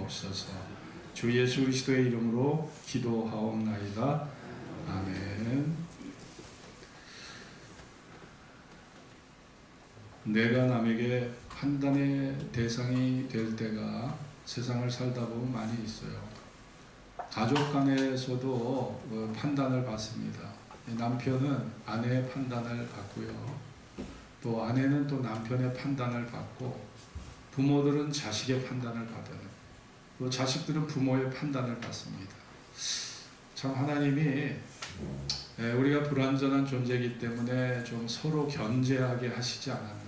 주옵소서. 주 예수 그리스도의 이름으로 기도하옵나이다. 아멘. 내가 남에게 판단의 대상이 될 때가 세상을 살다 보면 많이 있어요. 가족 간에서도 판단을 받습니다. 남편은 아내의 판단을 받고요. 또 아내는 또 남편의 판단을 받고, 부모들은 자식의 판단을 받아요. 또 자식들은 부모의 판단을 받습니다. 참 하나님이 우리가 불완전한 존재이기 때문에 좀 서로 견제하게 하시지 않았나.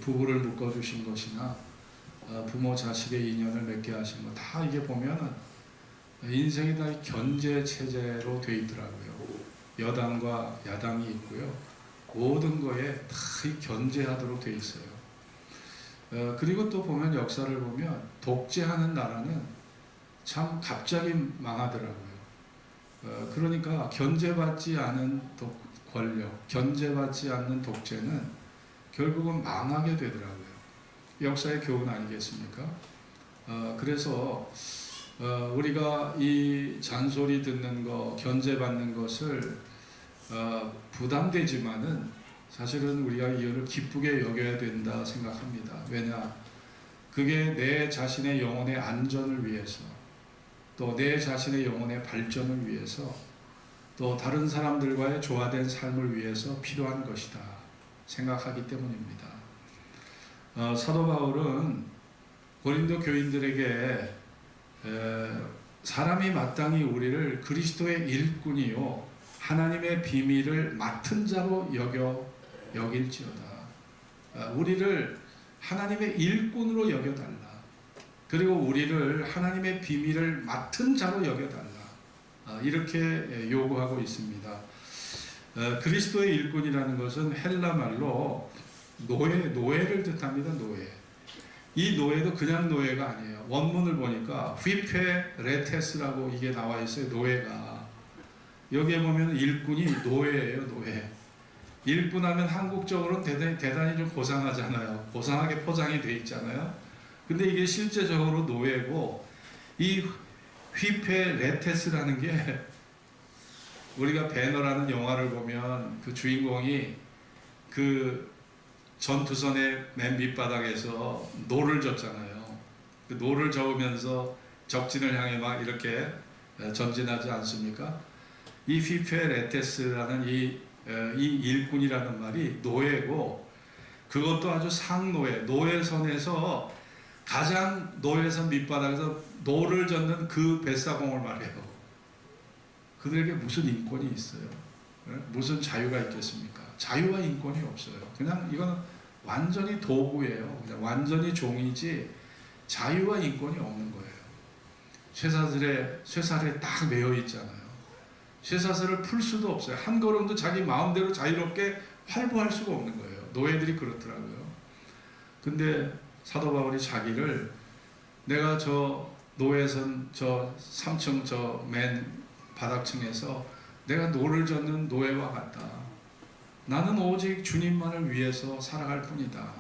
부부를 묶어주신 것이나 부모 자식의 인연을 맺게 하신 것, 다 이게 보면은 인생이 다 견제 체제로 돼 있더라고요. 여당과 야당이 있고요. 모든 거에 다 견제하도록 돼 있어요. 그리고 또 보면 역사를 보면 독재하는 나라는 참 갑자기 망하더라고요. 그러니까 견제받지 않은 권력, 견제받지 않는 독재는 결국은 망하게 되더라고요. 역사의 교훈 아니겠습니까? 그래서 우리가 이 잔소리 듣는 거, 견제받는 것을 부담되지만은 사실은 우리가 이거를 기쁘게 여겨야 된다 생각합니다. 왜냐? 그게 내 자신의 영혼의 안전을 위해서, 또 내 자신의 영혼의 발전을 위해서, 또 다른 사람들과의 조화된 삶을 위해서 필요한 것이다 생각하기 때문입니다. 사도 바울은 고린도 교인들에게 사람이 마땅히 우리를 그리스도의 일꾼이요 하나님의 비밀을 맡은 자로 여길지어다. 우리를 하나님의 일꾼으로 여겨달라. 그리고 우리를 하나님의 비밀을 맡은 자로 여겨달라. 이렇게 요구하고 있습니다. 그리스도의 일꾼이라는 것은 헬라 말로 노예를 뜻합니다. 노예. 이 노예도 그냥 노예가 아니에요. 원문을 보니까 휘페 레테스라고 이게 나와 있어요. 노예가. 여기에 보면 일꾼이 노예예요. 노예. 일꾼하면 한국적으로는 대단히 좀 고상하잖아요. 고상하게 포장이 돼 있잖아요. 근데 이게 실제적으로 노예고, 이 휘페 레테스라는 게 우리가 배너라는 영화를 보면 그 주인공이 그 전투선의 맨 밑바닥에서 노를 젓잖아요. 그 노를 저으면서 적진을 향해 막 이렇게 전진하지 않습니까? 이 휘페레테스라는 이 일꾼이라는 말이 노예고, 그것도 아주 상노예, 노예선에서 가장 노예선 밑바닥에서 노를 젓는 그 뱃사공을 말해요. 그들에게 무슨 인권이 있어요? 무슨 자유가 있겠습니까? 자유와 인권이 없어요. 그냥 이건 완전히 도구예요. 그냥 완전히 종이지 자유와 인권이 없는 거예요. 쇠사슬에 딱 매여 있잖아요. 쇠사슬을 풀 수도 없어요. 한 걸음도 자기 마음대로 자유롭게 활보할 수가 없는 거예요. 노예들이 그렇더라고요. 근데 사도 바울이 자기를, 내가 저 노예선 저 3층 저 맨 바닥층에서 내가 노를 젓는 노예와 같다. 나는 오직 주님만을 위해서 살아갈 뿐이다.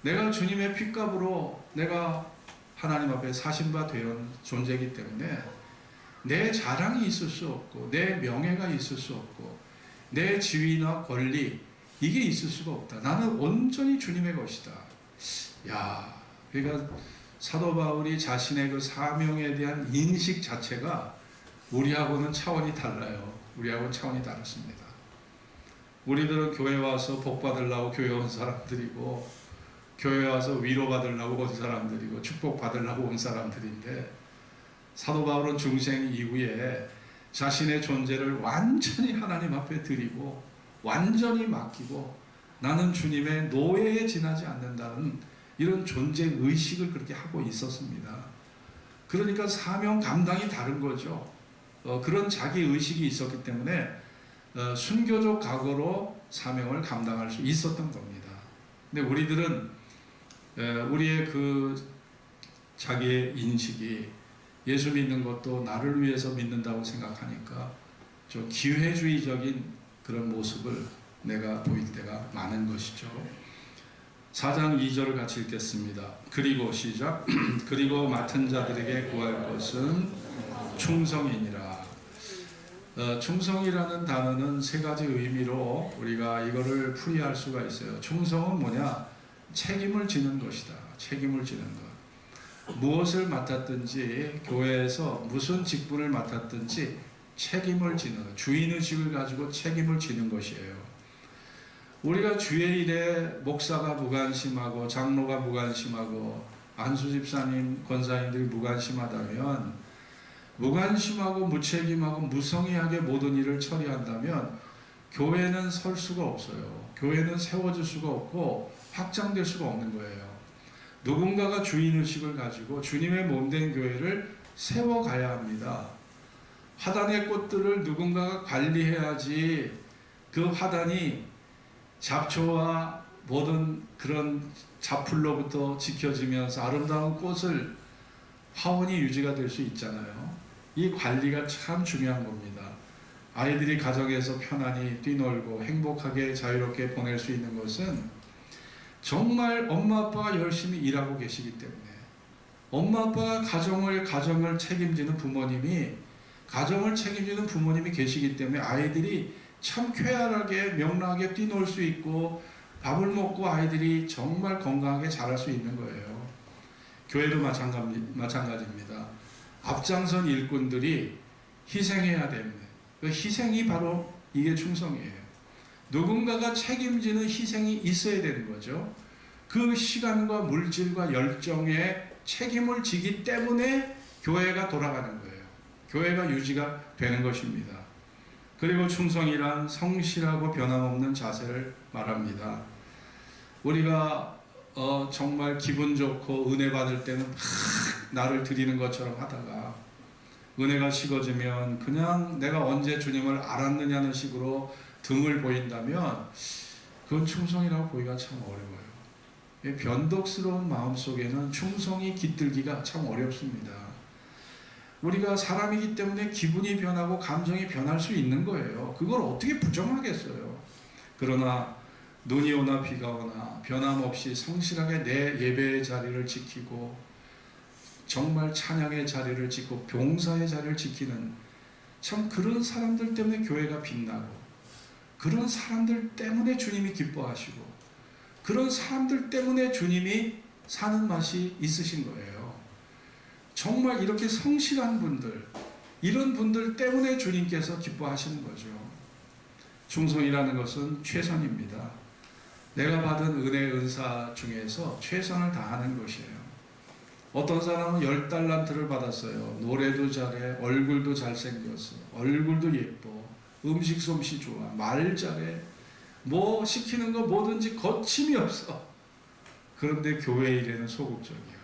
내가 주님의 핏값으로 내가 하나님 앞에 사신 바 되는 존재이기 때문에 내 자랑이 있을 수 없고, 내 명예가 있을 수 없고, 내 지위나 권리, 이게 있을 수가 없다. 나는 온전히 주님의 것이다. 야, 그러니까 사도 바울이 자신의 그 사명에 대한 인식 자체가 우리하고는 차원이 달라요. 우리하고는 차원이 다릅니다. 우리들은 교회 와서 복 받으려고 교회 온 사람들이고, 교회 와서 위로받으려고 온 사람들이고, 축복 받으려고 온 사람들인데, 사도 바울은 중생 이후에 자신의 존재를 완전히 하나님 앞에 드리고 완전히 맡기고, 나는 주님의 노예에 지나지 않는다는 이런 존재 의식을 그렇게 하고 있었습니다. 그러니까 사명 감당이 다른 거죠. 그런 자기 의식이 있었기 때문에 순교적 각오로 사명을 감당할 수 있었던 겁니다. 근데 우리들은 우리의 그 자기의 인식이 예수 믿는 것도 나를 위해서 믿는다고 생각하니까 좀 기회주의적인 그런 모습을 내가 보일 때가 많은 것이죠. 4장 2절을 같이 읽겠습니다. 그리고 시작. 그리고 맡은 자들에게 구할 것은 충성이니라. 충성이라는 단어는 세 가지 의미로 우리가 이거를 풀이할 수가 있어요. 충성은 뭐냐? 책임을 지는 것이다. 책임을 지는 것. 무엇을 맡았든지 교회에서 무슨 직분을 맡았든지 책임을 지는 것. 주인의식을 가지고 책임을 지는 것이에요. 우리가 주의 일에 목사가 무관심하고 장로가 무관심하고 안수 집사님, 권사님들이 무관심하다면, 무관심하고 무책임하고 무성의하게 모든 일을 처리한다면 교회는 설 수가 없어요. 교회는 세워질 수가 없고 확장될 수가 없는 거예요. 누군가가 주인의식을 가지고 주님의 몸된 교회를 세워가야 합니다. 화단의 꽃들을 누군가가 관리해야지 그 화단이 잡초와 모든 그런 잡풀로부터 지켜지면서 아름다운 꽃을 화원이 유지가 될 수 있잖아요. 이 관리가 참 중요한 겁니다. 아이들이 가정에서 편안히 뛰놀고 행복하게 자유롭게 보낼 수 있는 것은 정말 엄마 아빠가 열심히 일하고 계시기 때문에, 엄마 아빠가 가정을 책임지는 부모님이 계시기 때문에 아이들이 참 쾌활하게 명랑하게 뛰놀 수 있고 밥을 먹고 아이들이 정말 건강하게 자랄 수 있는 거예요. 교회도 마찬가지입니다. 앞장선 일꾼들이 희생해야 됩니다. 그 희생이 바로 이게 충성이에요. 누군가가 책임지는 희생이 있어야 되는 거죠. 그 시간과 물질과 열정에 책임을 지기 때문에 교회가 돌아가는 거예요. 교회가 유지가 되는 것입니다. 그리고 충성이란 성실하고 변함없는 자세를 말합니다. 우리가 정말 기분 좋고 은혜 받을 때는 막 나를 드리는 것처럼 하다가 은혜가 식어지면 그냥 내가 언제 주님을 알았느냐는 식으로 등을 보인다면 그건 충성이라고 보기가 참 어려워요. 변덕스러운 마음속에는 충성이 깃들기가 참 어렵습니다. 우리가 사람이기 때문에 기분이 변하고 감정이 변할 수 있는 거예요. 그걸 어떻게 부정하겠어요. 그러나 눈이 오나 비가 오나 변함없이 성실하게 내 예배의 자리를 지키고 정말 찬양의 자리를 지키고 봉사의 자리를 지키는 참 그런 사람들 때문에 교회가 빛나고, 그런 사람들 때문에 주님이 기뻐하시고, 그런 사람들 때문에 주님이 사는 맛이 있으신 거예요. 정말 이렇게 성실한 분들, 이런 분들 때문에 주님께서 기뻐하시는 거죠. 충성이라는 것은 최선입니다. 내가 받은 은혜 은사 중에서 최선을 다하는 것이에요. 어떤 사람은 10달란트를 받았어요. 노래도 잘해, 얼굴도 잘생겼어, 얼굴도 예뻐, 음식 솜씨 좋아, 말 잘해, 뭐 시키는 거 뭐든지 거침이 없어. 그런데 교회 일에는 소극적이야.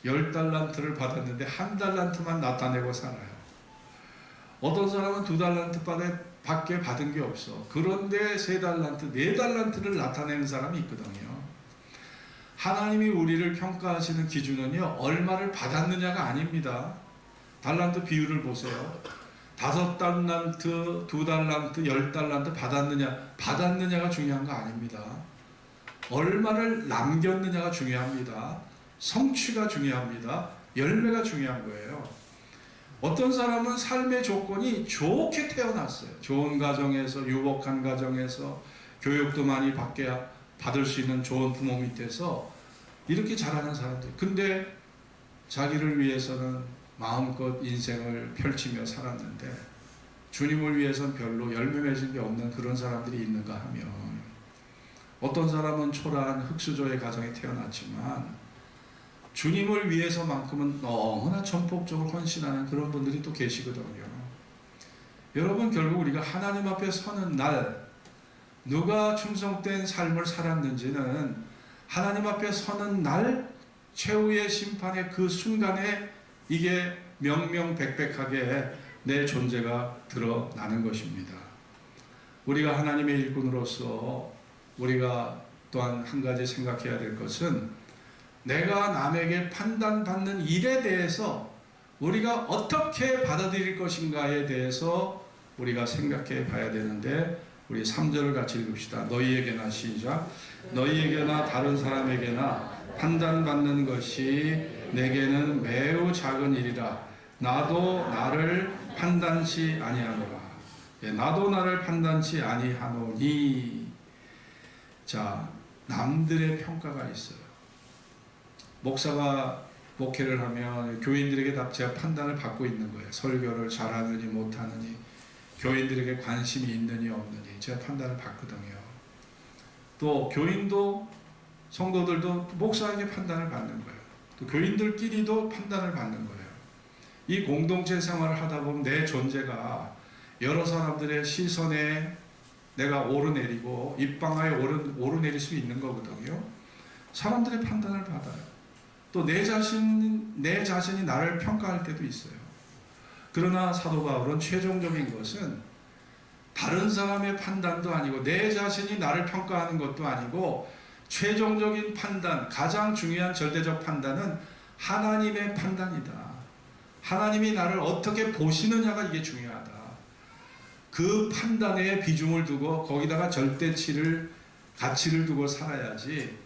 10달란트를 받았는데 1달란트만 나타내고 살아요. 어떤 사람은 2달란트 밖에 받은 게 없어. 그런데 3달란트, 4달란트를 나타내는 사람이 있거든요. 하나님이 우리를 평가하시는 기준은요, 얼마를 받았느냐가 아닙니다. 달란트 비율을 보세요. 5달란트, 2달란트, 10달란트 받았느냐가 중요한 거 아닙니다. 얼마를 남겼느냐가 중요합니다. 성취가 중요합니다. 열매가 중요한 거예요. 어떤 사람은 삶의 조건이 좋게 태어났어요. 좋은 가정에서, 유복한 가정에서, 교육도 많이 받을 수 있는 좋은 부모 밑에서 이렇게 자라는 사람들. 근데 자기를 위해서는 마음껏 인생을 펼치며 살았는데 주님을 위해서는 별로 열매 맺은 게 없는 그런 사람들이 있는가 하면, 어떤 사람은 초라한 흙수저의 가정에 태어났지만 주님을 위해서만큼은 너무나 전폭적으로 헌신하는 그런 분들이 또 계시거든요. 여러분, 결국 우리가 하나님 앞에 서는 날, 누가 충성된 삶을 살았는지는 하나님 앞에 서는 날 최후의 심판의 그 순간에 이게 명명백백하게 내 존재가 드러나는 것입니다. 우리가 하나님의 일꾼으로서 우리가 또한 한 가지 생각해야 될 것은, 내가 남에게 판단받는 일에 대해서 우리가 어떻게 받아들일 것인가에 대해서 우리가 생각해 봐야 되는데, 우리 3절을 같이 읽읍시다. 너희에게나 시작. 너희에게나 다른 사람에게나 판단받는 것이 내게는 매우 작은 일이라. 나도 나를 판단치 아니하노라. 예, 나도 나를 판단치 아니하노니. 자, 남들의 평가가 있어요. 목사가 목회를 하면 교인들에게 다 제가 판단을 받고 있는 거예요. 설교를 잘하느니 못하느니, 교인들에게 관심이 있느니 없느니 제가 판단을 받거든요. 또 교인도 성도들도 목사에게 판단을 받는 거예요. 또 교인들끼리도 판단을 받는 거예요. 이 공동체 생활을 하다 보면 내 존재가 여러 사람들의 시선에 내가 오르내리고 입방아에 오르내릴 수 있는 거거든요. 사람들의 판단을 받아요. 또 내 자신이 나를 평가할 때도 있어요. 그러나 사도 바울은 최종적인 것은 다른 사람의 판단도 아니고 내 자신이 나를 평가하는 것도 아니고 최종적인 판단, 가장 중요한 절대적 판단은 하나님의 판단이다. 하나님이 나를 어떻게 보시느냐가 이게 중요하다. 그 판단에 비중을 두고 거기다가 절대치를, 가치를 두고 살아야지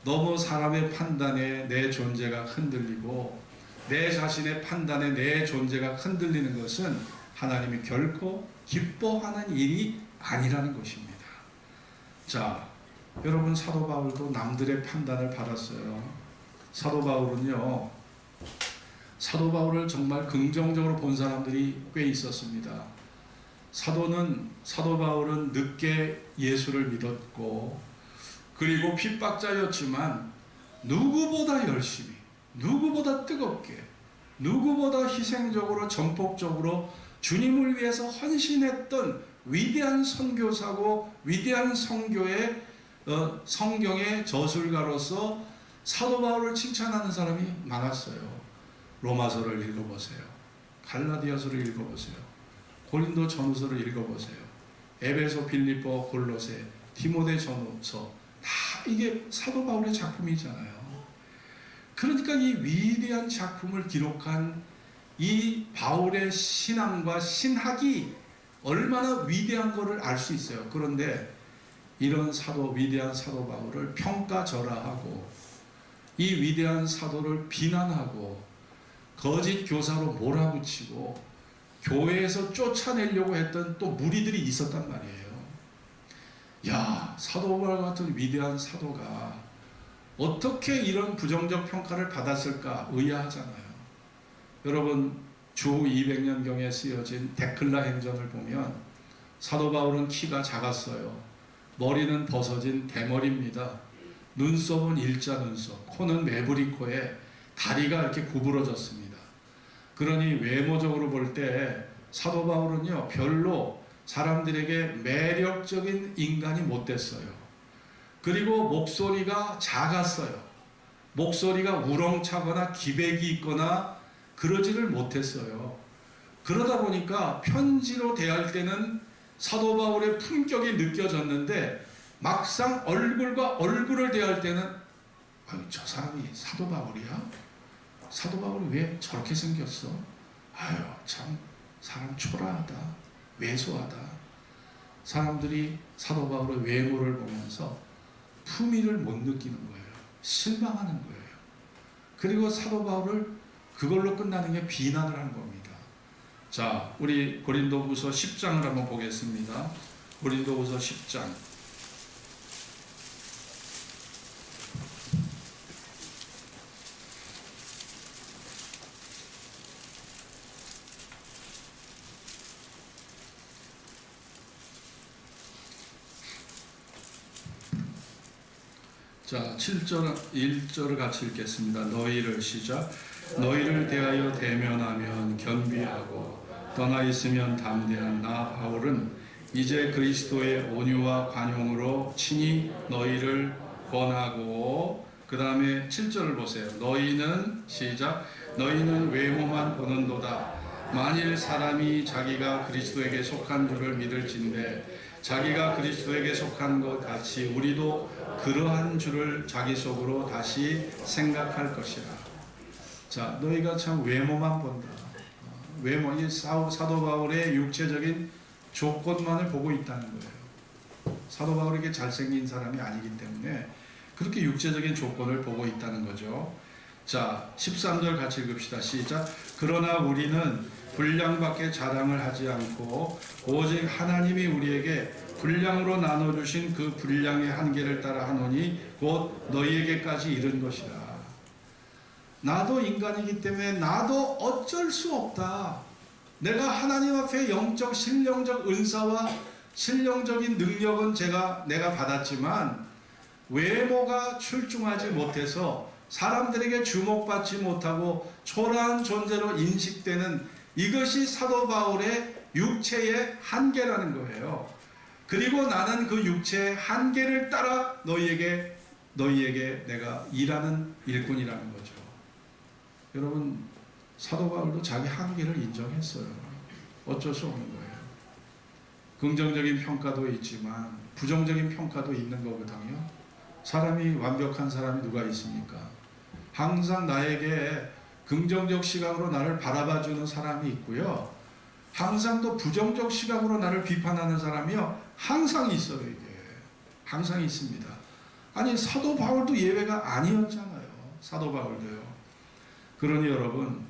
너무 사람의 판단에 내 존재가 흔들리고 내 자신의 판단에 내 존재가 흔들리는 것은 하나님이 결코 기뻐하는 일이 아니라는 것입니다. 자, 여러분, 사도 바울도 남들의 판단을 받았어요. 사도 바울을 정말 긍정적으로 본 사람들이 꽤 있었습니다. 사도 바울은 늦게 예수를 믿었고, 그리고 핍박자였지만 누구보다 열심히, 누구보다 뜨겁게, 누구보다 희생적으로 전폭적으로 주님을 위해서 헌신했던 위대한 선교사고 위대한 선교의 성경의 저술가로서 사도 바울을 칭찬하는 사람이 많았어요. 로마서를 읽어보세요. 갈라디아서를 읽어보세요. 고린도 전후서를 읽어보세요. 에베소, 빌립보, 골로새, 디모데 전후서, 다 이게 사도 바울의 작품이잖아요. 그러니까 이 위대한 작품을 기록한 이 바울의 신앙과 신학이 얼마나 위대한 것을 알 수 있어요. 그런데 이런 위대한 사도 바울을 평가절하하고 이 위대한 사도를 비난하고 거짓 교사로 몰아붙이고 교회에서 쫓아내려고 했던 또 무리들이 있었단 말이에요. 야, 사도 바울 같은 위대한 사도가 어떻게 이런 부정적 평가를 받았을까 의아하잖아요. 여러분, 주 200년경에 쓰여진 데클라 행전을 보면 사도 바울은 키가 작았어요. 머리는 벗어진 대머리입니다. 눈썹은 일자 눈썹, 코는 매부리코에 다리가 이렇게 구부러졌습니다. 그러니 외모적으로 볼 때 사도 바울은요, 별로 사람들에게 매력적인 인간이 못 됐어요. 그리고 목소리가 작았어요. 목소리가 우렁차거나 기백이 있거나 그러지를 못했어요. 그러다 보니까 편지로 대할 때는 사도 바울의 품격이 느껴졌는데 막상 얼굴과 얼굴을 대할 때는 저 사람이 사도 바울이야? 사도 바울이 왜 저렇게 생겼어? 아유, 참 사람 초라하다, 왜소하다. 사람들이 사도 바울의 외모를 보면서 품위를 못 느끼는 거예요. 실망하는 거예요. 그리고 사도 바울을 그걸로 끝나는 게 비난을 한 겁니다. 자, 우리 고린도후서 10장을 한번 보겠습니다. 고린도후서 10장. 자, 7절, 1절을 같이 읽겠습니다. 너희를 시작. 너희를 대하여 대면하면 겸비하고 떠나 있으면 담대한 나 바울은 이제 그리스도의 온유와 관용으로 친히 너희를 권하고, 그 다음에 7절을 보세요. 너희는 시작. 너희는 외모만 보는도다. 만일 사람이 자기가 그리스도에게 속한 줄을 믿을진대 자기가 그리스도에게 속한 것 같이 우리도 그러한 줄을 자기 속으로 다시 생각할 것이라. 자, 너희가 참 외모만 본다. 외모, 이 사도 바울의 육체적인 조건만을 보고 있다는 거예요. 사도 바울에게 잘생긴 사람이 아니기 때문에 그렇게 육체적인 조건을 보고 있다는 거죠. 자, 13절 같이 읽읍시다. 시작. 그러나 우리는 분량밖에 자랑을 하지 않고 오직 하나님이 우리에게 분량으로 나눠주신 그 분량의 한계를 따라 하노니 곧 너희에게까지 이른 것이라. 나도 인간이기 때문에 나도 어쩔 수 없다. 내가 하나님 앞에 영적, 신령적 은사와 신령적인 능력은 내가 받았지만 외모가 출중하지 못해서 사람들에게 주목받지 못하고 초라한 존재로 인식되는 이것이 사도 바울의 육체의 한계라는 거예요. 그리고 나는 그 육체의 한계를 따라 너희에게 내가 일하는 일꾼이라는 거죠. 여러분, 사도 바울도 자기 한계를 인정했어요. 어쩔 수 없는 거예요. 긍정적인 평가도 있지만 부정적인 평가도 있는 거거든요. 사람이 완벽한 사람이 누가 있습니까? 항상 나에게 긍정적 시각으로 나를 바라봐주는 사람이 있고요. 항상 또 부정적 시각으로 나를 비판하는 사람이요. 항상 있어요. 이게 항상 있습니다. 아니, 사도 바울도 예외가 아니었잖아요. 사도 바울도요. 그러니 여러분,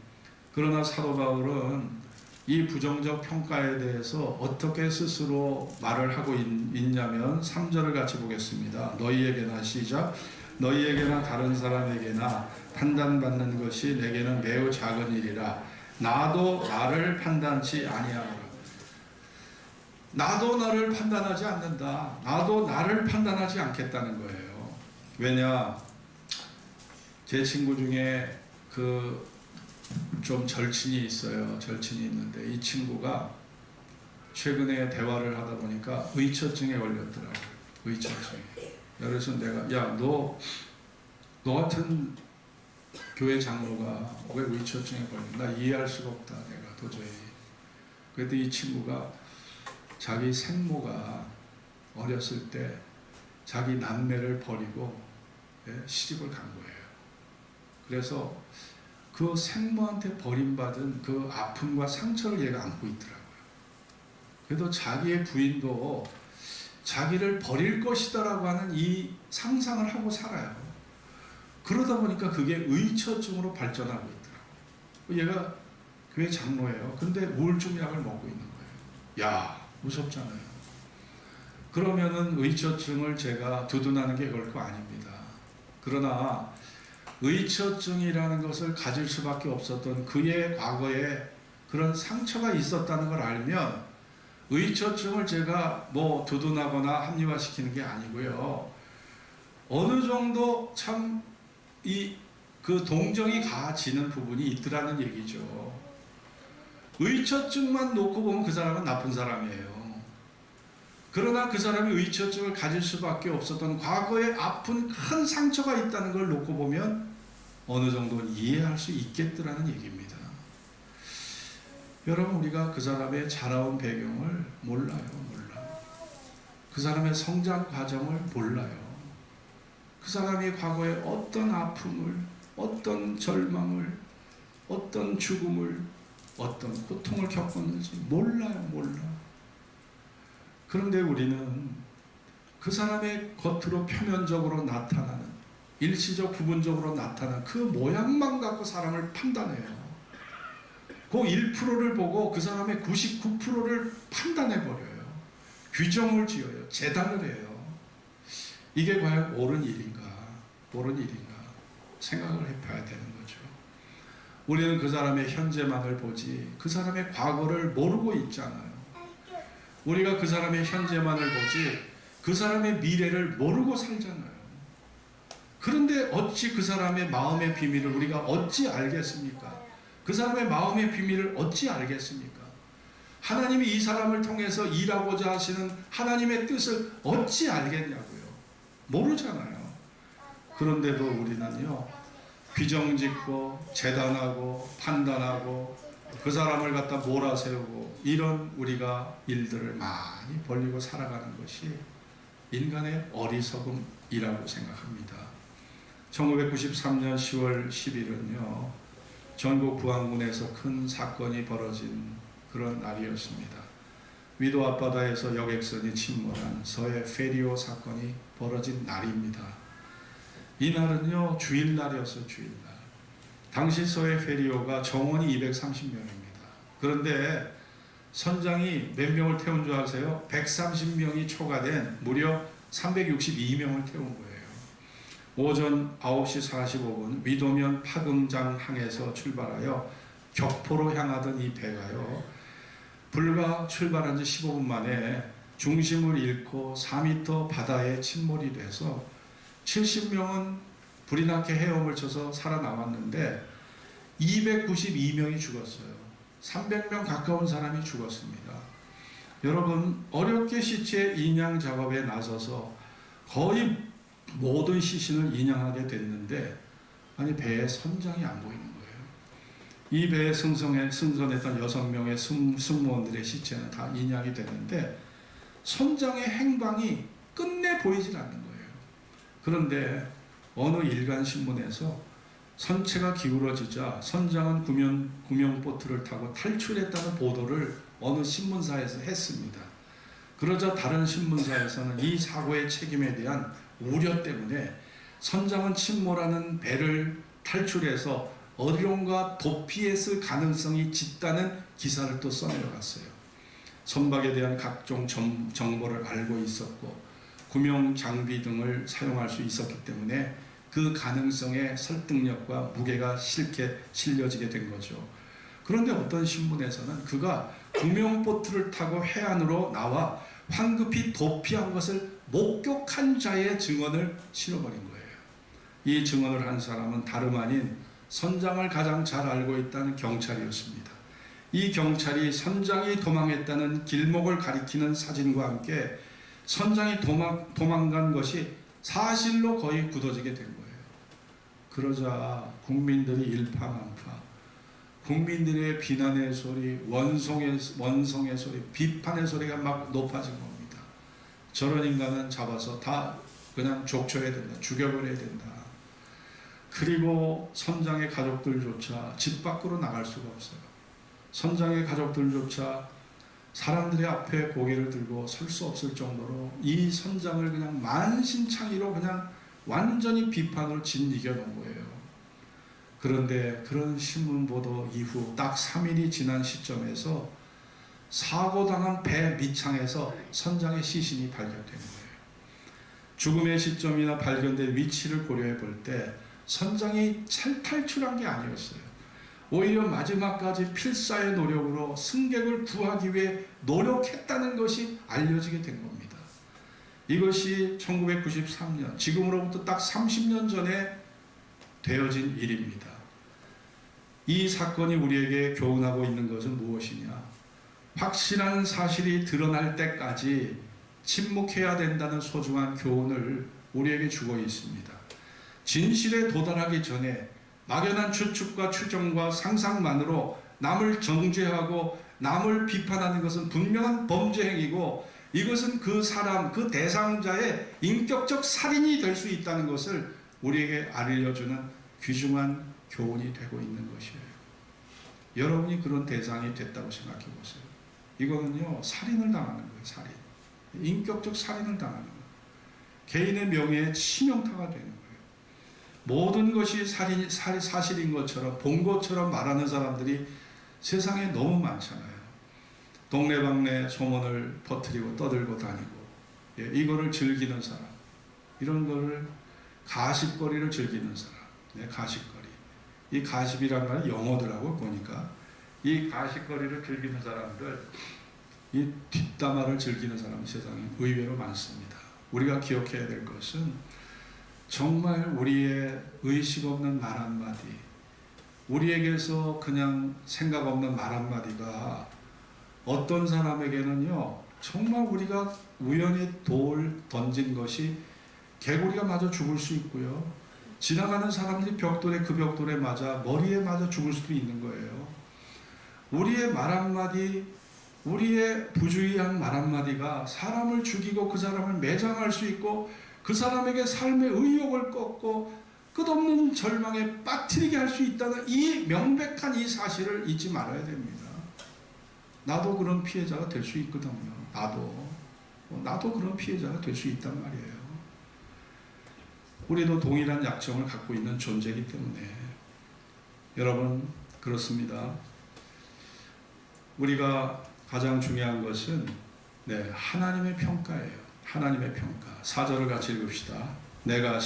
그러나 사도 바울은 이 부정적 평가에 대해서 어떻게 스스로 말을 하고 있냐면 3절을 같이 보겠습니다. 너희에게나 시작. 너희에게나 다른 사람에게나 판단받는 것이 내게는 매우 작은 일이라. 나도 나를 판단치 아니하노라. 나도 나를 판단하지 않는다. 나도 나를 판단하지 않겠다는 거예요. 왜냐? 제 친구 중에 좀 절친이 있어요. 절친이 있는데 이 친구가 최근에 대화를 하다 보니까 의처증에 걸렸더라고요. 의처증에. 그래서 내가 너 같은 교회 장로가 왜 의처증에 걸렸나? 나 이해할 수가 없다. 내가 도저히. 그랬더니 이 친구가 자기 생모가 어렸을 때 자기 남매를 버리고 시집을 간 거예요. 그래서 그 생모한테 버림받은 그 아픔과 상처를 얘가 안고 있더라고요. 그래도 자기의 부인도 자기를 버릴 것이다라고 하는 이 상상을 하고 살아요. 그러다 보니까 그게 의처증으로 발전하고 있더라고요. 얘가 교회 장로예요. 근데 우울증 약을 먹고 있는 거예요. 야, 무섭잖아요. 그러면은 의처증을 제가 두둔하는 게 결코 아닙니다. 그러나 의처증이라는 것을 가질 수밖에 없었던 그의 과거에 그런 상처가 있었다는 걸 알면 의처증을 제가 두둔하거나 합리화시키는 게 아니고요. 어느 정도 참 그 동정이 가지는 부분이 있더라는 얘기죠. 의처증만 놓고 보면 그 사람은 나쁜 사람이에요. 그러나 그 사람이 의처증을 가질 수밖에 없었던 과거에 아픈 큰 상처가 있다는 걸 놓고 보면 어느 정도는 이해할 수 있겠더라는 얘기입니다. 여러분, 우리가 그 사람의 자라온 배경을 몰라요. 그 사람의 성장 과정을 몰라요. 그 사람이 과거에 어떤 아픔을, 어떤 절망을, 어떤 죽음을, 어떤 고통을 겪었는지 몰라요. 그런데 우리는 그 사람의 겉으로 표면적으로 나타나는, 일시적 부분적으로 나타나는 그 모양만 갖고 사람을 판단해요. 그 1%를 보고 그 사람의 99%를 판단해버려요. 규정을 지어요. 재단을 해요. 이게 과연 옳은 일인가? 생각을 해봐야 되는 거죠. 우리는 그 사람의 현재만을 보지 그 사람의 과거를 모르고 있잖아요. 우리가 그 사람의 현재만을 보지 그 사람의 미래를 모르고 살잖아요. 그런데 어찌 그 사람의 마음의 비밀을 우리가 어찌 알겠습니까? 그 사람의 마음의 비밀을 어찌 알겠습니까? 하나님이 이 사람을 통해서 일하고자 하시는 하나님의 뜻을 어찌 알겠냐고요. 모르잖아요. 그런데도 우리는요, 귀정짓고 재단하고 판단하고 그 사람을 갖다 몰아세우고 이런 우리가 일들을 많이 벌리고 살아가는 것이 인간의 어리석음이라고 생각합니다. 1993년 10월 10일은요 전국 부안군에서 큰 사건이 벌어진 그런 날이었습니다. 위도 앞바다에서 여객선이 침몰한 서해 페리오 사건이 벌어진 날입니다. 이날은요 주일날이었어요. 주일날. 당시 서해 페리오가 정원이 230명입니다. 그런데 선장이 몇 명을 태운 줄 아세요? 130명이 초과된 무려 362명을 태운 거예요. 오전 9시 45분 위도면 파금장 항에서 출발하여 격포로 향하던 이 배가요, 불과 출발한 지 15분 만에 중심을 잃고 4m 바다에 침몰이 돼서 70명은 불이 나게 헤엄을 쳐서 살아남았는데 292명이 죽었어요. 300명 가까운 사람이 죽었습니다. 여러분, 어렵게 시체 인양 작업에 나서서 거의 모든 시신을 인양하게 됐는데 아니 배에 선장이 안 보이는 거예요. 이 배에 승선했던 6명의 승무원들의 시체는 다 인양이 됐는데 선장의 행방이 끝내 보이질 않는 거예요. 그런데 어느 일간 신문에서 선체가 기울어지자 선장은 구명보트를 타고 탈출했다는 보도를 어느 신문사에서 했습니다. 그러자 다른 신문사에서는 이 사고의 책임에 대한 우려 때문에 선장은 침몰하는 배를 탈출해서 어디론가 도피했을 가능성이 짙다는 기사를 또 써내려갔어요. 선박에 대한 각종 정보를 알고 있었고 구명 장비 등을 사용할 수 있었기 때문에 그 가능성의 설득력과 무게가 실게 실려지게 된 거죠. 그런데 어떤 신문에서는 그가 구명보트를 타고 해안으로 나와 황급히 도피한 것을 목격한 자의 증언을 실어버린 거예요. 이 증언을 한 사람은 다름 아닌 선장을 가장 잘 알고 있다는 경찰이었습니다. 이 경찰이 선장이 도망했다는 길목을 가리키는 사진과 함께 선장이 도망간 것이 사실로 거의 굳어지게 된 거예요. 그러자 국민들이 일파만파, 국민들의 비난의 소리, 원성의 소리, 비판의 소리가 막 높아진 겁니다. 저런 인간은 잡아서 다 그냥 족쳐야 된다, 죽여버려야 된다. 그리고 선장의 가족들조차 집 밖으로 나갈 수가 없어요. 선장의 가족들조차 사람들의 앞에 고개를 들고 설 수 없을 정도로 이 선장을 그냥 만신창이로 그냥 완전히 비판으로 짓이겨 놓은 거예요. 그런데 그런 신문 보도 이후 딱 3일이 지난 시점에서 사고당한 배 밑창에서 선장의 시신이 발견된 거예요. 죽음의 시점이나 발견된 위치를 고려해 볼 때 선장이 탈출한 게 아니었어요. 오히려 마지막까지 필사의 노력으로 승객을 구하기 위해 노력했다는 것이 알려지게 된 겁니다. 이것이 1993년, 지금으로부터 딱 30년 전에 되어진 일입니다. 이 사건이 우리에게 교훈하고 있는 것은 무엇이냐? 확실한 사실이 드러날 때까지 침묵해야 된다는 소중한 교훈을 우리에게 주고 있습니다. 진실에 도달하기 전에 막연한 추측과 추정과 상상만으로 남을 정죄하고 남을 비판하는 것은 분명한 범죄 행위고 이것은 그 사람, 그 대상자의 인격적 살인이 될 수 있다는 것을 우리에게 알려주는 귀중한 교훈이 되고 있는 것이에요. 여러분이 그런 대상이 됐다고 생각해 보세요. 이거는요, 살인을 당하는 거예요. 살인. 인격적 살인을 당하는 거예요. 개인의 명예에 치명타가 되는 거예요. 모든 것이 사실인 것처럼 본 것처럼 말하는 사람들이 세상에 너무 많잖아요. 동네방네 소문을 퍼뜨리고 떠들고 다니고, 이거를 즐기는 사람, 이런 거를 가십거리를 즐기는 사람, 가십거리. 이 가십이란 말은 영어더라고 보니까 이 가십거리를 즐기는 사람들, 이 뒷담화를 즐기는 사람이 세상에 의외로 많습니다. 우리가 기억해야 될 것은 정말 우리의 의식 없는 말 한마디, 우리에게서 그냥 생각 없는 말 한마디가 어떤 사람에게는요, 정말 우리가 우연히 돌 던진 것이 개구리가 맞아 죽을 수 있고요, 지나가는 사람들이 그 벽돌에 맞아 머리에 맞아 죽을 수도 있는 거예요. 우리의 말 한마디, 우리의 부주의한 말 한마디가 사람을 죽이고 그 사람을 매장할 수 있고 그 사람에게 삶의 의욕을 꺾고 끝없는 절망에 빠뜨리게 할 수 있다는 이 명백한 이 사실을 잊지 말아야 됩니다. 나도 그런 피해자가 될 수 있거든요. 나도 그런 피해자가 될 수 있단 말이에요. 우리도 동일한 약점을 갖고 있는 존재이기 때문에 여러분 그렇습니다. 우리가 가장 중요한 것은 하나님의 평가예요. 하나님의 평가. 4절을 같이 읽읍시다. 내가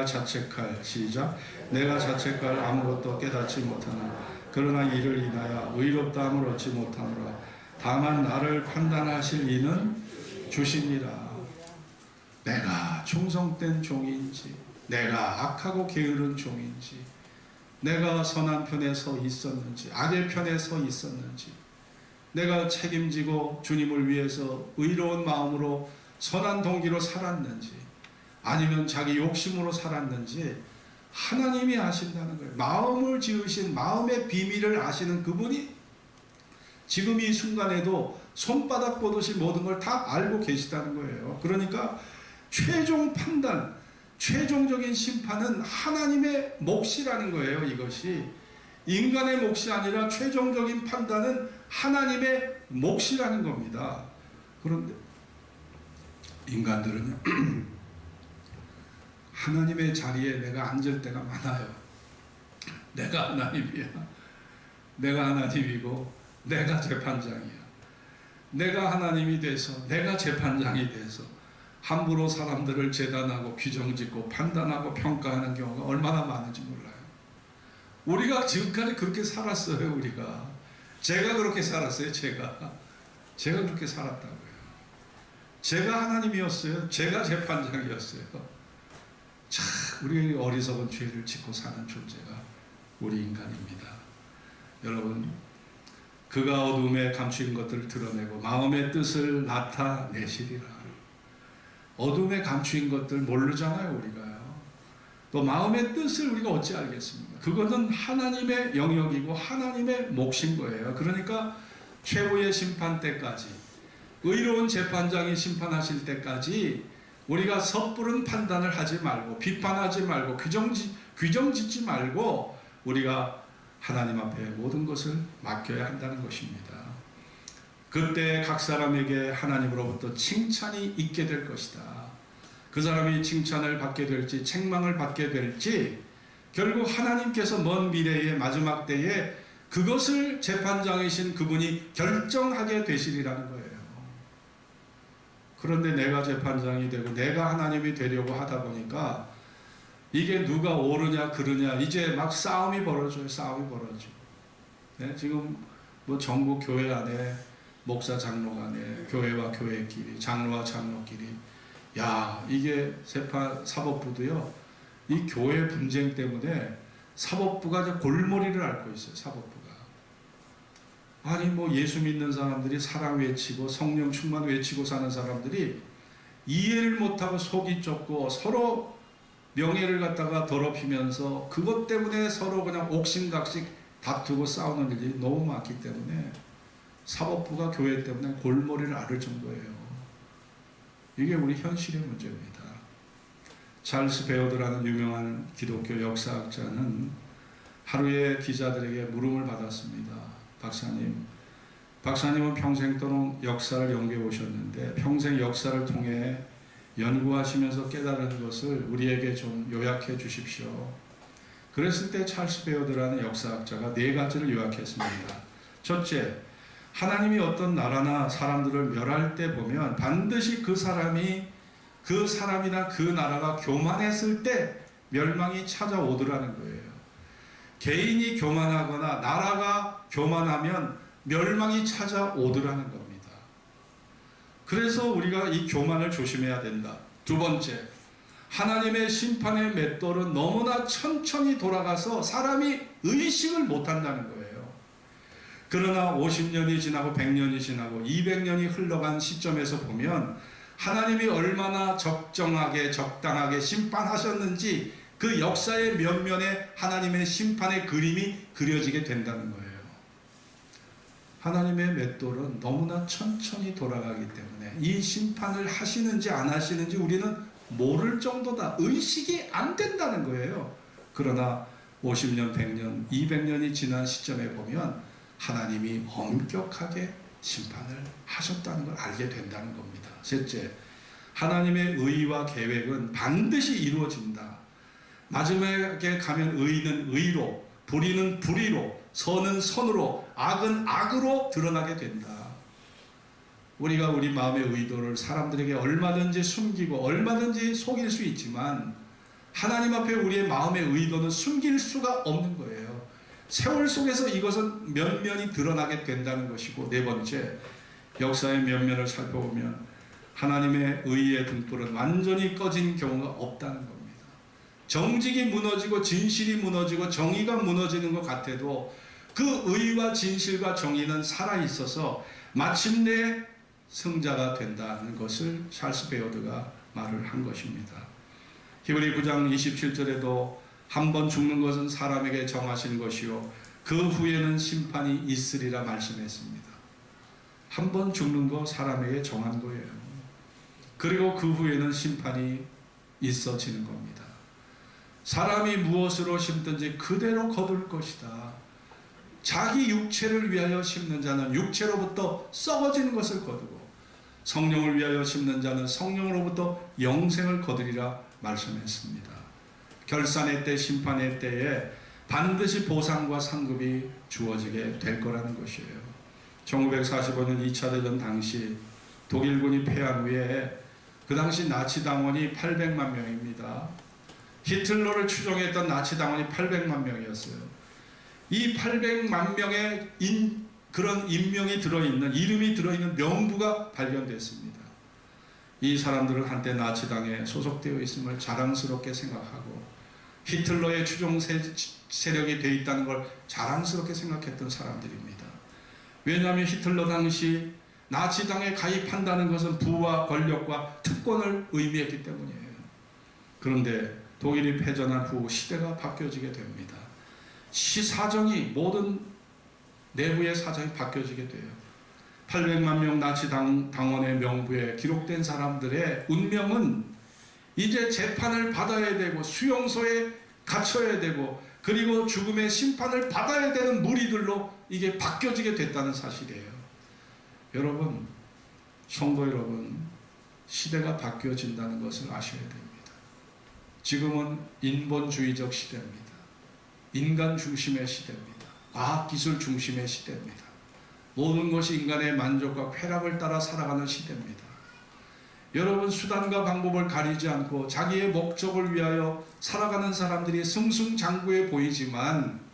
자책할 내가 자책할 아무것도 깨닫지 못하나 그러나 이를 인하여 의롭다함을 얻지 못하노라. 다만 나를 판단하실 이는 주시니라. 내가 충성된 종인지 내가 악하고 게으른 종인지 내가 선한 편에 서 있었는지 악의 편에 서 있었는지 내가 책임지고 주님을 위해서 의로운 마음으로 선한 동기로 살았는지 아니면 자기 욕심으로 살았는지 하나님이 아신다는 거예요. 마음을 지으신 마음의 비밀을 아시는 그분이 지금 이 순간에도 손바닥 보듯이 모든 걸 다 알고 계시다는 거예요. 그러니까 최종 판단, 최종적인 심판은 하나님의 몫이라는 거예요. 이것이 인간의 몫이 아니라 최종적인 판단은 하나님의 몫이라는 겁니다. 그런데 인간들은요 하나님의 자리에 내가 앉을 때가 많아요. 내가 하나님이야. 내가 하나님이고 내가 재판장이야. 내가 하나님이 돼서 내가 재판장이 돼서 함부로 사람들을 재단하고 규정짓고 판단하고 평가하는 경우가 얼마나 많은지 몰라요. 우리가 지금까지 그렇게 살았어요. 제가 그렇게 살았어요. 제가 그렇게 살았다고요. 제가 하나님이었어요. 제가 재판장이었어요. 참 우리 어리석은 죄를 짓고 사는 존재가 우리 인간입니다. 여러분 그가 어둠에 감추인 것들을 드러내고 마음의 뜻을 나타내시리라. 어둠에 감추인 것들 모르잖아요. 우리가요. 또 마음의 뜻을 우리가 어찌 알겠습니까? 그것은 하나님의 영역이고 하나님의 몫인 거예요. 그러니까 최후의 심판 때까지 의로운 재판장이 심판하실 때까지 우리가 섣부른 판단을 하지 말고 비판하지 말고 규정 짓지 말고 우리가 하나님 앞에 모든 것을 맡겨야 한다는 것입니다. 그때 각 사람에게 하나님으로부터 칭찬이 있게 될 것이다. 그 사람이 칭찬을 받게 될지 책망을 받게 될지 결국 하나님께서 먼 미래의 마지막 때에 그것을 재판장이신 그분이 결정하게 되시리라는 거예요. 그런데 내가 재판장이 되고 내가 하나님이 되려고 하다 보니까 이게 누가 옳으냐 그르냐 이제 막 싸움이 벌어져요. 네? 지금 뭐 전국 교회 안에 목사 장로 간에 교회와 교회끼리 장로와 장로끼리 이게 사법부도요 이 교회 분쟁 때문에 사법부가 이제 골머리를 앓고 있어요. 사법부가 아니 뭐 예수 믿는 사람들이 사랑 외치고 성령 충만 외치고 사는 사람들이 이해를 못하고 속이 좁고 서로 명예를 갖다가 더럽히면서 그것 때문에 서로 그냥 옥신각신 다투고 싸우는 일이 너무 많기 때문에 사법부가 교회 때문에 골머리를 앓을 정도예요. 이게 우리 현실의 문제입니다. 찰스 베어드라는 유명한 기독교 역사학자는 하루에 기자들에게 물음을 받았습니다. 박사님은 평생 동안 역사를 연구해 오셨는데 평생 역사를 통해 연구하시면서 깨달은 것을 우리에게 좀 요약해 주십시오. 그랬을 때 찰스 베어드라는 역사학자가 4가지를 요약했습니다. 첫째, 하나님이 어떤 나라나 사람들을 멸할 때 보면 반드시 그 사람이나 그 나라가 교만했을 때 멸망이 찾아오더라는 거예요. 개인이 교만하거나 나라가 교만하면 멸망이 찾아오더라는 겁니다. 그래서 우리가 이 교만을 조심해야 된다. 두 번째, 하나님의 심판의 맷돌은 너무나 천천히 돌아가서 사람이 의식을 못한다는 거예요. 그러나 50년이 지나고 100년이 지나고 200년이 흘러간 시점에서 보면 하나님이 얼마나 적정하게 적당하게 심판하셨는지 그 역사의 면면에 하나님의 심판의 그림이 그려지게 된다는 거예요. 하나님의 맷돌은 너무나 천천히 돌아가기 때문에 이 심판을 하시는지 안 하시는지 우리는 모를 정도다. 의식이 안 된다는 거예요. 그러나 50년, 100년, 200년이 지난 시점에 보면 하나님이 엄격하게 심판을 하셨다는 걸 알게 된다는 겁니다. 셋째, 하나님의 의와 계획은 반드시 이루어진다. 마지막에 가면 의는 의로, 불의는 불의로, 선은 선으로, 악은 악으로 드러나게 된다. 우리가 우리 마음의 의도를 사람들에게 얼마든지 숨기고 얼마든지 속일 수 있지만 하나님 앞에 우리의 마음의 의도는 숨길 수가 없는 거예요. 세월 속에서 이것은 면면이 드러나게 된다는 것이고, 네 번째, 역사의 면면을 살펴보면 하나님의 의의 등불은 완전히 꺼진 경우가 없다는 겁니다. 정직이 무너지고 진실이 무너지고 정의가 무너지는 것 같아도 그 의와 진실과 정의는 살아있어서 마침내 승자가 된다는 것을 찰스 베어드가 말을 한 것입니다. 히브리 9장 27절에도 한 번 죽는 것은 사람에게 정하신 것이요 그 후에는 심판이 있으리라 말씀했습니다. 한 번 죽는 거 사람에게 정한 거예요. 그리고 그 후에는 심판이 있어지는 겁니다. 사람이 무엇으로 심든지 그대로 거둘 것이다. 자기 육체를 위하여 심는 자는 육체로부터 썩어지는 것을 거두고 성령을 위하여 심는 자는 성령으로부터 영생을 거두리라 말씀했습니다. 결산의 때, 심판의 때에 반드시 보상과 상급이 주어지게 될 거라는 것이에요. 1945년 2차 대전 당시 독일군이 패한 후에 그 당시 나치 당원이 800만 명입니다. 히틀러를 추종했던 나치 당원이 800만 명이었어요. 이 800만 명의 그런 인명이 들어있는, 이름이 들어있는 명부가 발견됐습니다. 이 사람들은 한때 나치당에 소속되어 있음을 자랑스럽게 생각하고 히틀러의 추종 세력이 되어 있다는 걸 자랑스럽게 생각했던 사람들입니다. 왜냐하면 히틀러 당시 나치당에 가입한다는 것은 부와 권력과 특권을 의미했기 때문이에요. 그런데 독일이 패전한 후 시대가 바뀌어지게 됩니다. 사정이, 모든 내부의 사정이 바뀌어지게 돼요. 800만 명 나치 당원의 명부에 기록된 사람들의 운명은 이제 재판을 받아야 되고 수용소에 갇혀야 되고 그리고 죽음의 심판을 받아야 되는 무리들로 이게 바뀌어지게 됐다는 사실이에요. 여러분, 성도 여러분, 시대가 바뀌어진다는 것을 아셔야 됩니다. 지금은 인본주의적 시대입니다. 인간 중심의 시대입니다. 과학기술 중심의 시대입니다. 모든 것이 인간의 만족과 쾌락을 따라 살아가는 시대입니다. 여러분, 수단과 방법을 가리지 않고 자기의 목적을 위하여 살아가는 사람들이 승승장구해 보이지만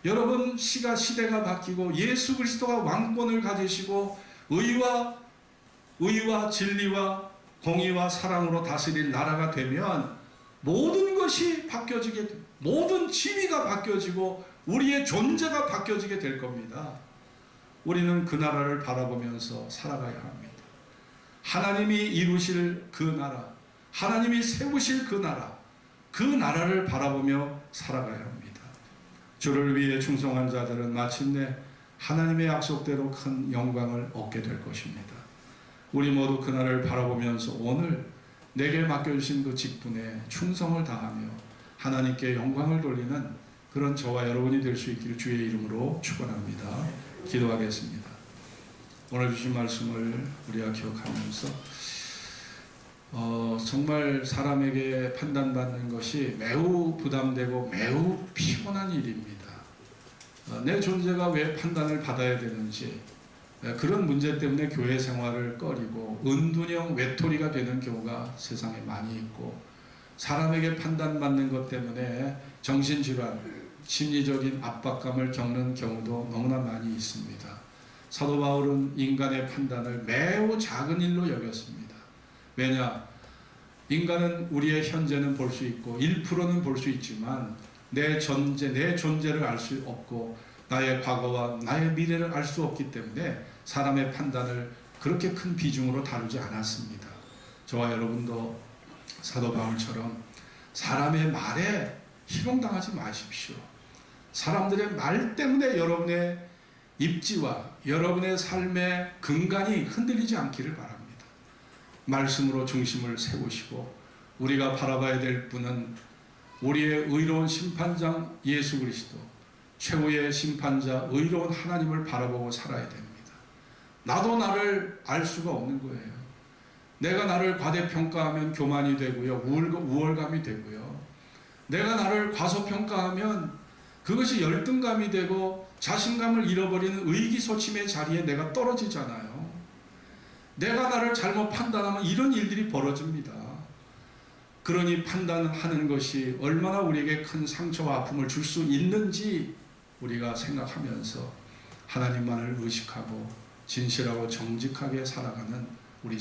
여러분, 시대가 바뀌고 예수 그리스도가 왕권을 가지시고 의와 진리와 공의와 사랑으로 다스릴 나라가 되면 모든 것이 바뀌어지게 됩니다. 모든 지위가 바뀌어지고 우리의 존재가 바뀌어지게 될 겁니다. 우리는 그 나라를 바라보면서 살아가야 합니다. 하나님이 이루실 그 나라, 하나님이 세우실 그 나라를 바라보며 살아가야 합니다. 주를 위해 충성한 자들은 마침내 하나님의 약속대로 큰 영광을 얻게 될 것입니다. 우리 모두 그날을 바라보면서 오늘 내게 맡겨주신 그 직분에 충성을 다하며 하나님께 영광을 돌리는 그런 저와 여러분이 될 수 있기를 주의 이름으로 축원합니다. 기도하겠습니다. 오늘 주신 말씀을 우리가 기억하면서 정말 사람에게 판단받는 것이 매우 부담되고 매우 피곤한 일입니다. 내 존재가 왜 판단을 받아야 되는지, 그런 문제 때문에 교회 생활을 꺼리고 은둔형 외톨이가 되는 경우가 세상에 많이 있고, 사람에게 판단받는 것 때문에 정신질환, 심리적인 압박감을 겪는 경우도 너무나 많이 있습니다. 사도 바울은 인간의 판단을 매우 작은 일로 여겼습니다. 왜냐? 인간은 우리의 현재는 볼 수 있고 1%는 볼 수 있지만 내 존재를 알 수 없고 나의 과거와 나의 미래를 알 수 없기 때문에 사람의 판단을 그렇게 큰 비중으로 다루지 않았습니다. 저와 여러분도 사도 바울처럼 사람의 말에 희롱당하지 마십시오. 사람들의 말 때문에 여러분의 입지와 여러분의 삶의 근간이 흔들리지 않기를 바랍니다. 말씀으로 중심을 세우시고 우리가 바라봐야 될 분은 우리의 의로운 심판장 예수 그리스도, 최후의 심판자 의로운 하나님을 바라보고 살아야 됩니다. 나도 나를 알 수가 없는 거예요. 내가 나를 과대평가하면 교만이 되고요. 우월감이 되고요. 내가 나를 과소평가하면 그것이 열등감이 되고 자신감을 잃어버리는 의기소침의 자리에 내가 떨어지잖아요. 내가 나를 잘못 판단하면 이런 일들이 벌어집니다. 그러니 판단하는 것이 얼마나 우리에게 큰 상처와 아픔을 줄 수 있는지 우리가 생각하면서 하나님만을 의식하고 진실하고 정직하게 살아가는 우리